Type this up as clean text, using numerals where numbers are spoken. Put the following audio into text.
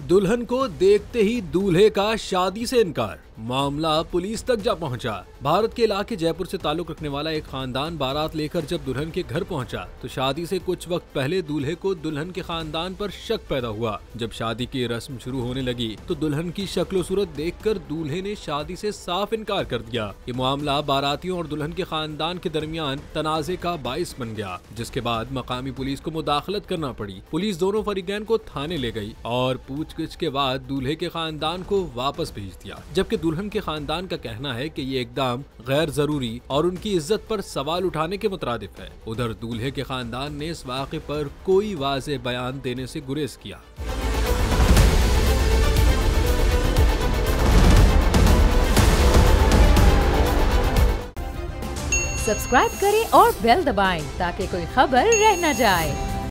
दुल्हन को देखते ही दूल्हे का शादी से इनकार, मामला पुलिस तक जा पहुंचा। भारत के इलाके जयपुर से ताल्लुक रखने वाला एक खानदान बारात लेकर जब दुल्हन के घर पहुंचा तो शादी से कुछ वक्त पहले दूल्हे को दुल्हन के खानदान पर शक पैदा हुआ। जब शादी की रस्म शुरू होने लगी तो दुल्हन की शक्ल सूरत देखकर दूल्हे ने शादी से साफ इनकार कर दिया। ये मामला बारातियों और दुल्हन के खानदान के दरमियान तनाजे का बाइस बन गया, जिसके बाद मकामी पुलिस को मुदाखलत करना पड़ी। पुलिस दोनों फरीकैन को थाने ले गई और पूछगिछ के बाद दूल्हे के खानदान को वापस भेज दिया, जबकि दुल्हन के खानदान का कहना है कि ये एकदम गैर जरूरी और उनकी इज्जत पर सवाल उठाने के मुतरादिफ है। उधर दूल्हे के खानदान ने इस वाक़े पर कोई वाज़ेह बयान देने से गुरेज किया। सब्सक्राइब करें और बेल दबाएं ताकि कोई खबर रह न जाए।